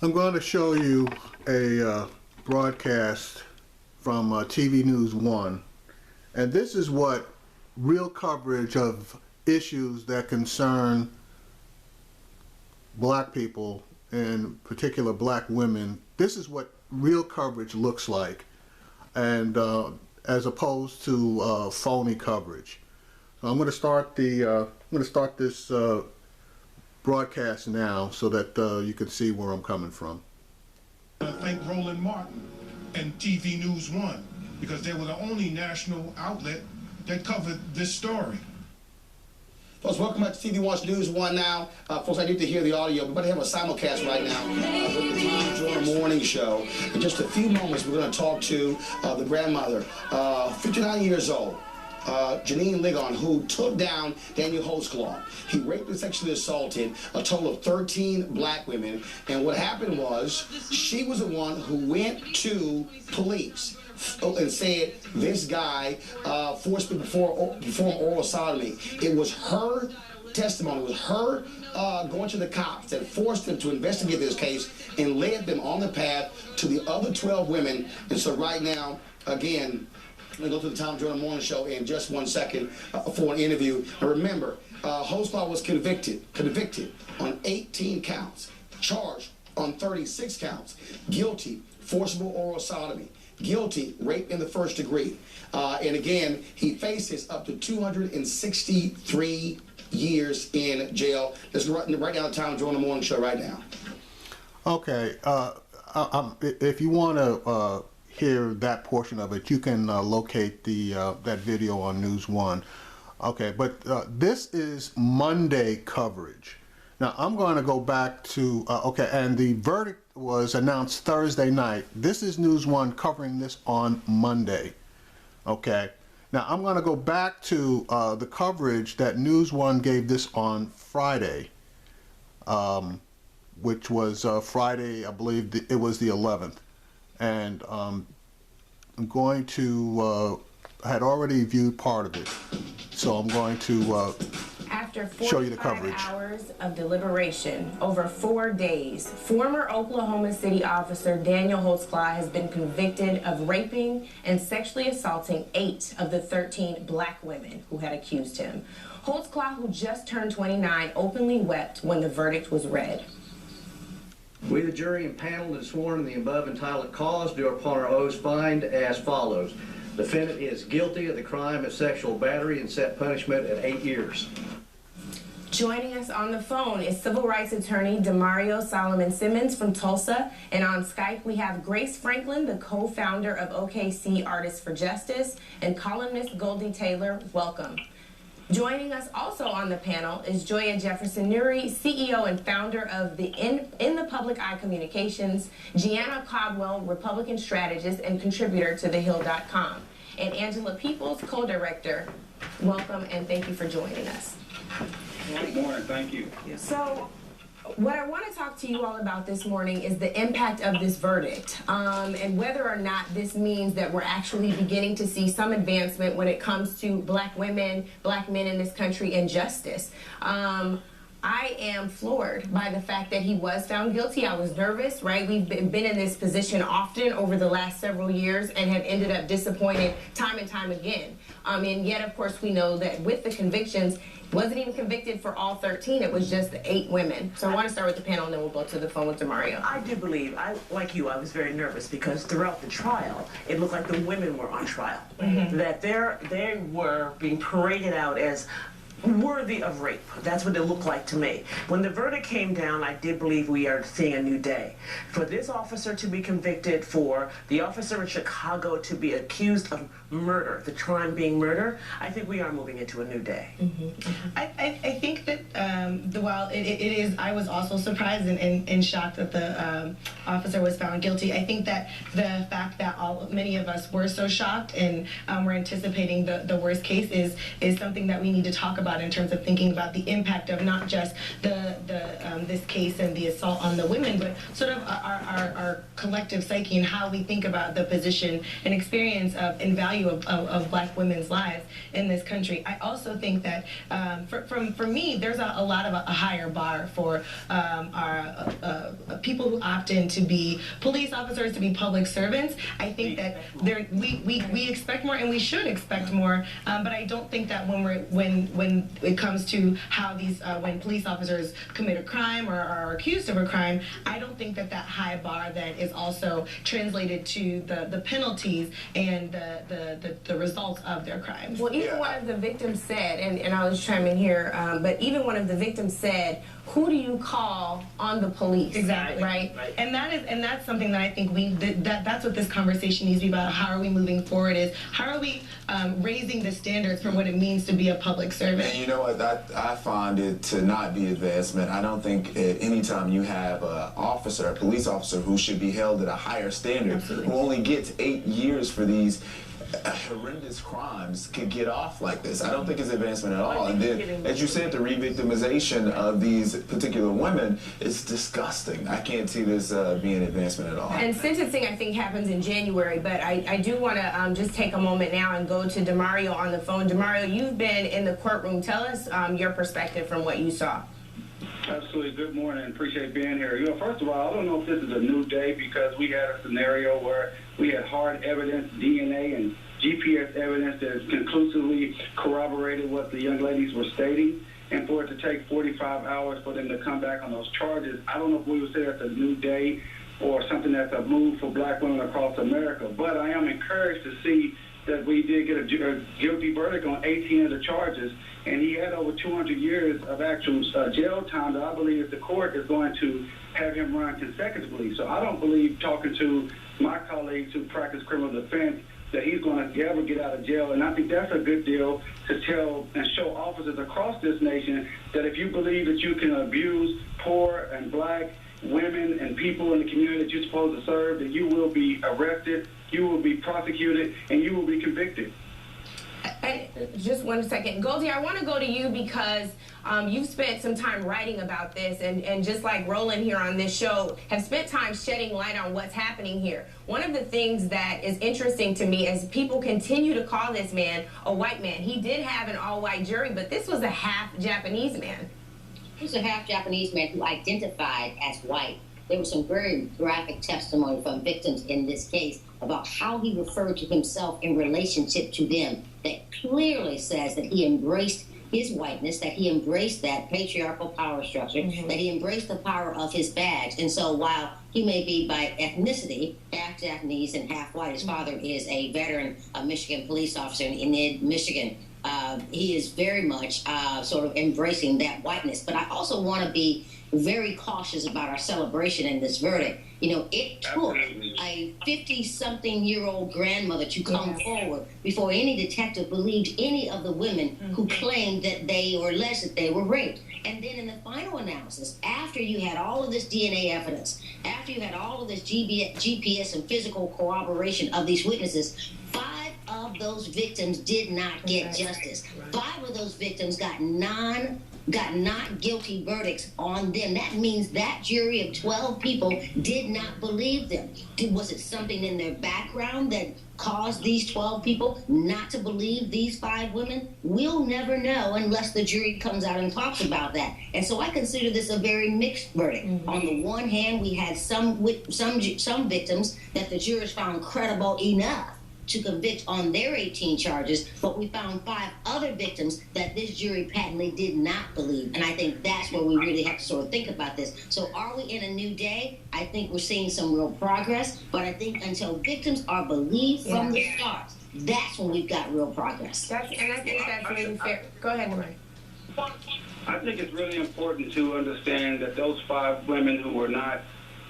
I'm going to show you a broadcast from TV News 1, and this is what real coverage of issues that concern black people, in particular black women, this is what real coverage looks like, and as opposed to phony coverage. So I'm going to start this broadcast now so that you can see where I'm coming from. I thank Roland Martin and TV News 1 because they were the only national outlet that covered this story. Folks, welcome back to TV News 1 now. Folks, I need to hear the audio. We're about to have a simulcast right now with the Tom Joyner Morning Show. In just a few moments, we're going to talk to the grandmother, 59 years old. Janine Ligon, who took down Daniel Holtzclaw. He raped and sexually assaulted a total of 13 black women. And what happened was, she was the one who went to police and said this guy forced me to perform oral sodomy. It was her testimony, it was her going to the cops that forced them to investigate this case and led them on the path to the other 12 women. And so right now, again, I'm going to go to the Tom Joyner Morning Show in just 1 second for an interview. And remember, Holtzclaw was convicted on 18 counts, charged on 36 counts, guilty, forcible oral sodomy, guilty, rape in the first degree. And again, he faces up to 263 years in jail. Let's go right now to the Tom Joyner Morning Show right now. Okay, if you want to hear that portion of it, you can locate the that video on News 1. Okay, but this is Monday coverage. Now I'm going to go back to okay, and the verdict was announced Thursday night. This is News 1 covering this on Monday. Okay, now I'm going to go back to the coverage that News 1 gave this on Friday, which was Friday, I believe it was the 11th. And I'm going to, I had already viewed part of it, so I'm going to After show you the coverage. 45 hours of deliberation over 4 days, former Oklahoma City officer Daniel Holtzclaw has been convicted of raping and sexually assaulting 8 of the 13 black women who had accused him. Holtzclaw, who just turned 29, openly wept when the verdict was read. We, the jury and panel, that sworn in the above entitled cause, do upon our oaths find as follows. Defendant is guilty of the crime of sexual battery and set punishment at 8 years. Joining us on the phone is civil rights attorney Demario Solomon Simmons from Tulsa, and on Skype we have Grace Franklin, the co-founder of OKC Artists for Justice, and columnist Goldie Taylor. Welcome. Joining us also on the panel is Joya Jefferson-Nuri, CEO and founder of the In the Public Eye Communications, Gianna Caldwell, Republican strategist and contributor to TheHill.com, and Angela Peoples, co-director. Welcome and thank you for joining us. Good morning, thank you. So, what I want to talk to you all about this morning is the impact of this verdict, and whether or not this means that we're actually beginning to see some advancement when it comes to black women, black men in this country, and justice. I am floored by the fact that he was found guilty. I was nervous, right? We've been in this position often over the last several years and have ended up disappointed time and time again. And yet, of course, we know that with the convictions, wasn't even convicted for all 13. It was just the 8 women. So I want to start with the panel, and then we'll go to the phone with Demario. I do believe, like you, I was very nervous because throughout the trial, it looked like the women were on trial. Mm-hmm. That they were being paraded out as worthy of rape. That's what it looked like to me. When the verdict came down, I did believe we are seeing a new day. For this officer to be convicted, for the officer in Chicago to be accused of murder, the crime being murder, I think we are moving into a new day. Mm-hmm. Mm-hmm. I think that while it is, I was also surprised and shocked that the officer was found guilty. I think that the fact that many of us were so shocked and we're anticipating the worst case is something that we need to talk about in terms of thinking about the impact of not just this case and the assault on the women, but sort of our collective psyche and how we think about the position and experience of and value of black women's lives in this country. I also think that for me, there's a lot of a higher bar for our people who opt in to be police officers, to be public servants. I think that we expect more, and we should expect more. But I don't think that when it comes to how these when police officers commit a crime or are accused of a crime, I don't think that high bar then is also translated to the penalties and the results of their crimes. Well, even one of the victims said, and I was chiming here, but even one of the victims said, who do you call on the police? Exactly. Right. And that's something that I think that's what this conversation needs to be about. How are we moving forward? Is how are we raising the standards for what it means to be a public servant? And you know what? I find it to not be advancement. I don't think anytime you have an officer, a police officer, who should be held at a higher standard, Absolutely. who only gets 8 years for these horrendous crimes, could get off like this. I don't think it's advancement at all. And then, as you said, the re-victimization of these particular women is disgusting. I can't see this being advancement at all. And sentencing, I think, happens in January, but I do want to just take a moment now and go to Demario on the phone. Demario, you've been in the courtroom. Tell us your perspective from what you saw. Absolutely. Good morning. Appreciate being here. You know, first of all, I don't know if this is a new day because we had a scenario where we had hard evidence, DNA, and GPS evidence that conclusively corroborated what the young ladies were stating. And for it to take 45 hours for them to come back on those charges, I don't know if we would say that's a new day or something that's a move for black women across America. But I am encouraged to see that we did get a guilty verdict on 18 of the charges, and he had over 200 years of actual jail time that I believe the court is going to have him run consecutively. So I don't believe, talking to my colleagues who practice criminal defense, that he's going to ever get out of jail. And I think that's a good deal to tell and show officers across this nation that if you believe that you can abuse poor and black women and people in the community that you're supposed to serve, that you will be arrested, you will be prosecuted, and you will be convicted. And just 1 second. Goldie, I want to go to you because you've spent some time writing about this, and just like Roland here on this show, have spent time shedding light on what's happening here. One of the things that is interesting to me is people continue to call this man a white man. He did have an all-white jury, but this was a half-Japanese man. He was a half-Japanese man who identified as white. There was some very graphic testimony from victims in this case about how he referred to himself in relationship to them that clearly says that he embraced his whiteness, that he embraced that patriarchal power structure, that he embraced the power of his badge. And so while he may be by ethnicity half Japanese and half white, his father is a veteran Michigan police officer in Michigan, he is very much sort of embracing that whiteness. But I also want to be very cautious about our celebration in this verdict. You know, it took a 50-something-year-old grandmother to come forward before any detective believed any of the women who claimed that they or alleged that they were raped. And then in the final analysis, after you had all of this DNA evidence, after you had all of this GPS and physical corroboration of these witnesses, 5 of those victims did not get justice. 5 of those victims got not guilty verdicts on them. That means that jury of 12 people did not believe them. Was it something in their background that caused these 12 people not to believe these 5 women? We'll never know unless the jury comes out and talks about that. And so I consider this a very mixed verdict. On the one hand, we had some victims that the jurors found credible enough to convict on their 18 charges, but we found 5 other victims that this jury patently did not believe. And I think that's where we really have to sort of think about this. So are we in a new day? I think we're seeing some real progress, but I think until victims are believed from the start, that's when we've got real progress. And I think that's really fair. Go ahead, Murray. I think it's really important to understand that those 5 women who were not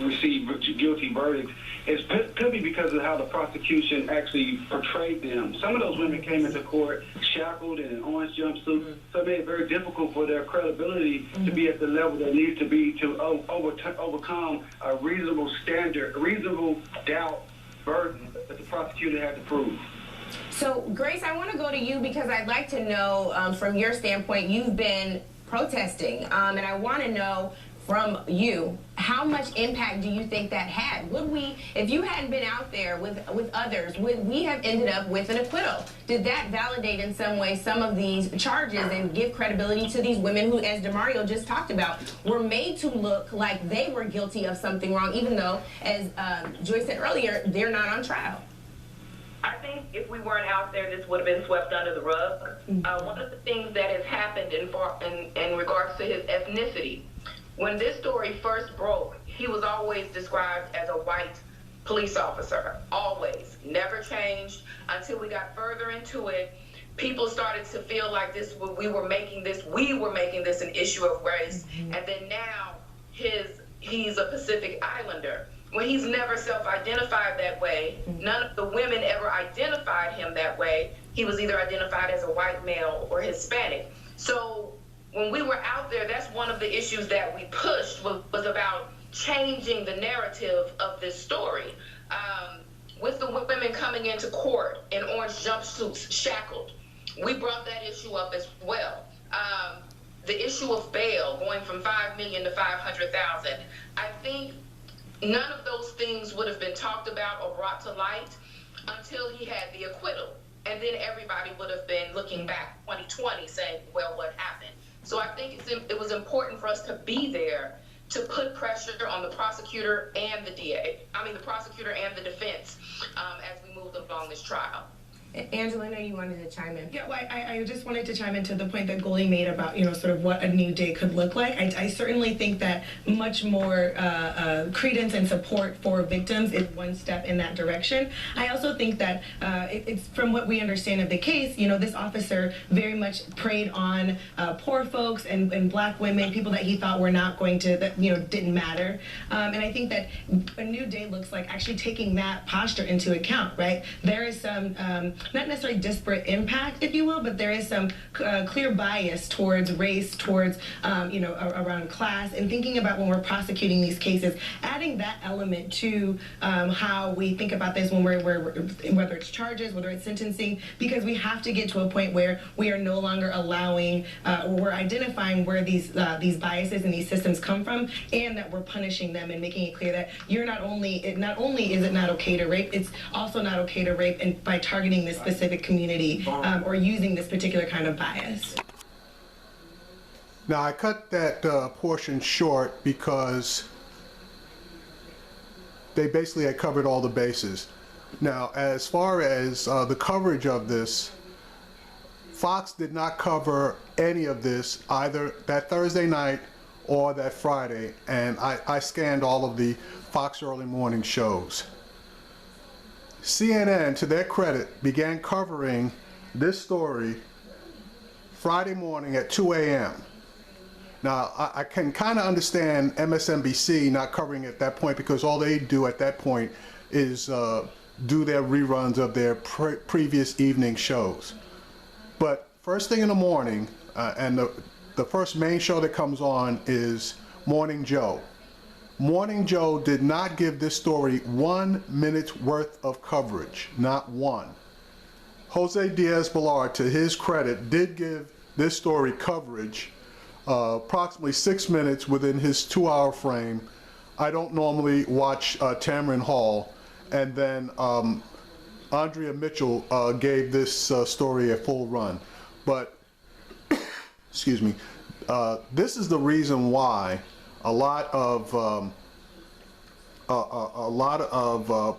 received guilty verdicts, it could be because of how the prosecution actually portrayed them. Some of those women came into court shackled in an orange jumpsuit, so it made it very difficult for their credibility to be at the level that needs to be to overcome a reasonable standard, a reasonable doubt burden that the prosecutor had to prove. So, Grace, I want to go to you because I'd like to know, from your standpoint, you've been protesting, and I want to know, from you, how much impact do you think that had? Would we, if you hadn't been out there with others, would we have ended up with an acquittal? Did that validate in some way some of these charges and give credibility to these women who, as DeMario just talked about, were made to look like they were guilty of something wrong, even though, as Joy said earlier, they're not on trial? I think if we weren't out there, this would have been swept under the rug. One of the things that has happened in regards to his ethnicity, when this story first broke, he was always described as a white police officer, always, never changed. Until we got further into it, people started to feel like we were making this an issue of race, and then now he's a Pacific Islander. When he's never self-identified that way, none of the women ever identified him that way. He was either identified as a white male or Hispanic. So when we were out there, that's one of the issues that we pushed was about changing the narrative of this story. With the women coming into court in orange jumpsuits, shackled, we brought that issue up as well. The issue of bail going from $5 million to $500,000. I think none of those things would have been talked about or brought to light until he had the acquittal. And then everybody would have been looking back 2020 saying, well, what happened? So I think it was important for us to be there to put pressure on the prosecutor and the the prosecutor and the defense as we moved along this trial. Angela, I know you wanted to chime in. Yeah, well, I just wanted to chime into the point that Goldie made about, sort of what a new day could look like. I certainly think that much more credence and support for victims is one step in that direction. I also think that it's from what we understand of the case, this officer very much preyed on poor folks and black women, people that he thought were not going to, that didn't matter. And I think that a new day looks like actually taking that posture into account, right? There is some not necessarily disparate impact, if you will, but there is some clear bias towards race, towards, around class, and thinking about when we're prosecuting these cases, adding that element to how we think about this when whether it's charges, whether it's sentencing, because we have to get to a point where we are no longer allowing, we're identifying where these biases and these systems come from, and that we're punishing them and making it clear that not only is it not okay to rape, it's also not okay to rape and by targeting this specific community or using this particular kind of bias. Now I cut that portion short because they basically had covered all the bases. Now as far as the coverage of this, Fox did not cover any of this either that Thursday night or that Friday, and I scanned all of the Fox early morning shows. CNN, to their credit, began covering this story Friday morning at 2 a.m. Now, I can kind of understand MSNBC not covering it at that point because all they do at that point is do their reruns of their previous evening shows. But first thing in the morning, and the first main show that comes on is Morning Joe. Morning Joe did not give this story 1 minute's worth of coverage, not one. Jose Diaz-Balart, to his credit, did give this story coverage, approximately 6 minutes within his 2-hour frame. I don't normally watch Tamron Hall, and then Andrea Mitchell gave this story a full run. But, excuse me, this is the reason why a lot of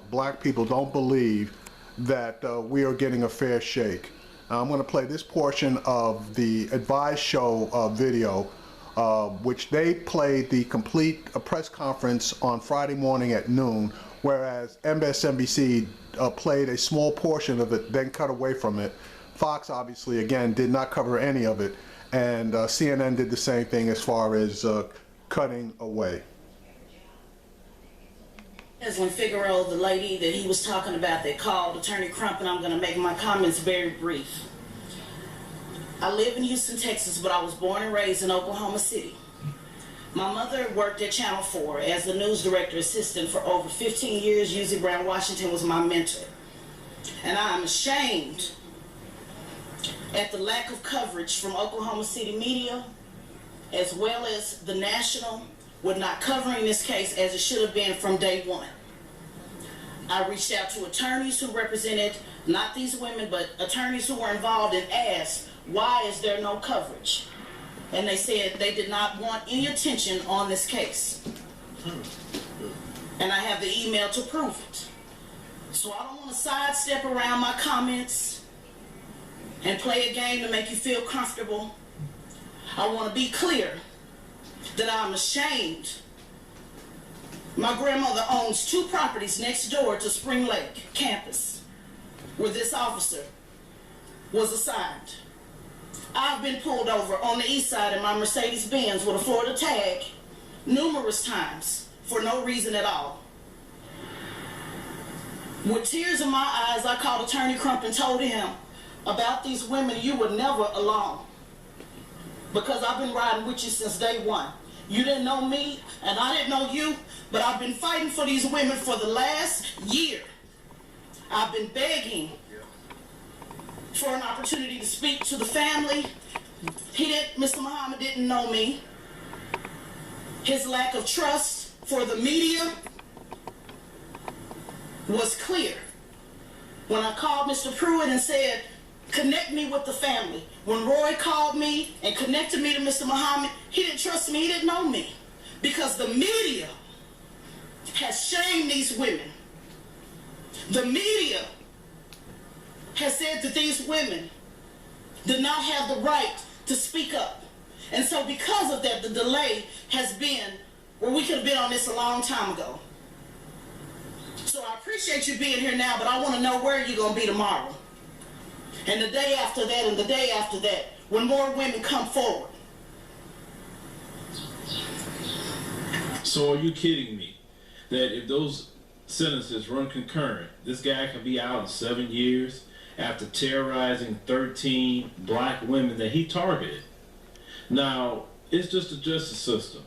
black people don't believe that we are getting a fair shake. Now, I'm going to play this portion of the Advised Show video, which they played the complete press conference on Friday morning at noon, whereas MSNBC played a small portion of it, then cut away from it. Fox, obviously, again, did not cover any of it, and CNN did the same thing as far as cutting away. As when Figueroa, the lady that he was talking about that called Attorney Crump, and I'm going to make my comments very brief. I live in Houston, Texas, but I was born and raised in Oklahoma City. My mother worked at Channel 4 as the news director assistant for over 15 years. Uzi Brown Washington was my mentor. And I am ashamed at the lack of coverage from Oklahoma City media, as well as the national with not covering this case as it should have been from day one. I reached out to attorneys who represented not these women, but attorneys who were involved, and asked, why is there no coverage? And they said they did not want any attention on this case. And I have the email to prove it. So I don't want to sidestep around my comments and play a game to make you feel comfortable. I want to be clear that I'm ashamed. My grandmother owns 2 properties next door to Spring Lake campus, where this officer was assigned. I've been pulled over on the east side in my Mercedes-Benz with a Florida tag numerous times for no reason at all. With tears in my eyes, I called Attorney Crump and told him, about these women, you were never alone. Because I've been riding with you since day one. You didn't know me, and I didn't know you, but I've been fighting for these women for the last year. I've been begging for an opportunity to speak to the family. Mr. Muhammad didn't know me. His lack of trust for the media was clear. When I called Mr. Pruitt and said, connect me with the family. When Roy called me and connected me to Mr. Muhammad, he didn't trust me, he didn't know me. Because the media has shamed these women. The media has said that these women did not have the right to speak up. And so because of that, the delay has been where we could have been on this a long time ago. So I appreciate you being here now, but I want to know where you're going to be tomorrow. And the day after that, and the day after that, when more women come forward. So are you kidding me that if those sentences run concurrent, this guy could be out in 7 years after terrorizing 13 black women that he targeted? Now, it's just the justice system.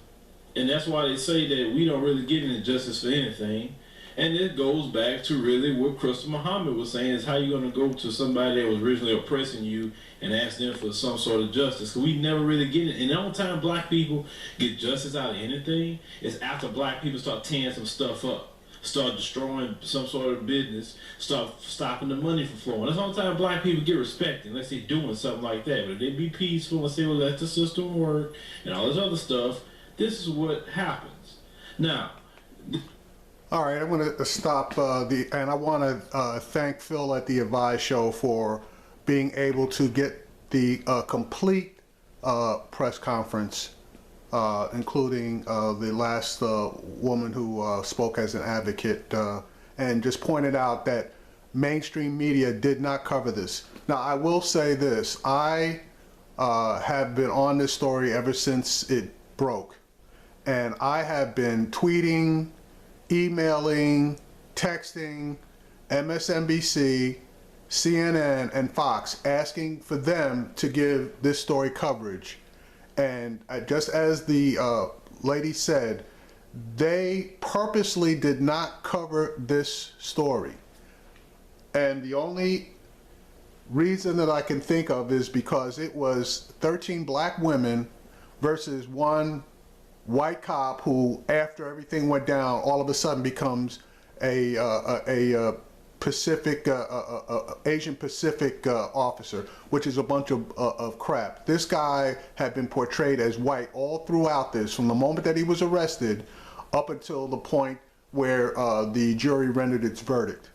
And that's why they say that we don't really get any justice for anything. And it goes back to really what Crystal Muhammad was saying, is how you're going to go to somebody that was originally oppressing you and ask them for some sort of justice. Because we never really get it. And the only time black people get justice out of anything is after black people start tearing some stuff up, start destroying some sort of business, start stopping the money from flowing. That's the only time black people get respected, unless they're doing something like that. But if they be peaceful and say, well, let the system work and all this other stuff, this is what happens. Now, all right, I'm going to stop and I want to thank Phil at the Advise Show for being able to get the complete press conference, including the last woman who spoke as an advocate, and just pointed out that mainstream media did not cover this. Now, I will say this. I have been on this story ever since it broke, and I have been tweeting, emailing, texting MSNBC, CNN, and Fox, asking for them to give this story coverage. And just as the lady said, they purposely did not cover this story. And the only reason that I can think of is because it was 13 black women versus one white cop who, after everything went down, all of a sudden becomes a Pacific, Asian Pacific officer, which is a bunch of crap. This guy had been portrayed as white all throughout this, from the moment that he was arrested up until the point where the jury rendered its verdict.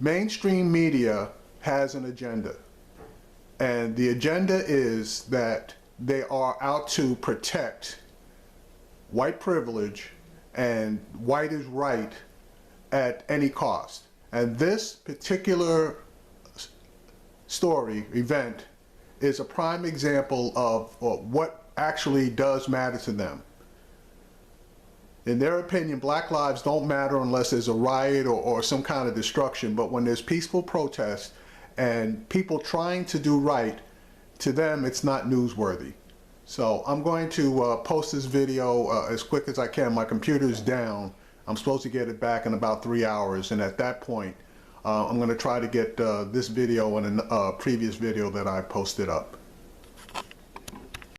Mainstream media has an agenda, and the agenda is that they are out to protect white privilege and white is right at any cost. And this particular story, event, is a prime example of what actually does matter to them. In their opinion, black lives don't matter unless there's a riot or some kind of destruction. But when there's peaceful protest and people trying to do right, to them it's not newsworthy. So I'm going to post this video as quick as I can. My computer's down. I'm supposed to get it back in about 3 hours, and at that point I'm going to try to get this video and a previous video that I posted up.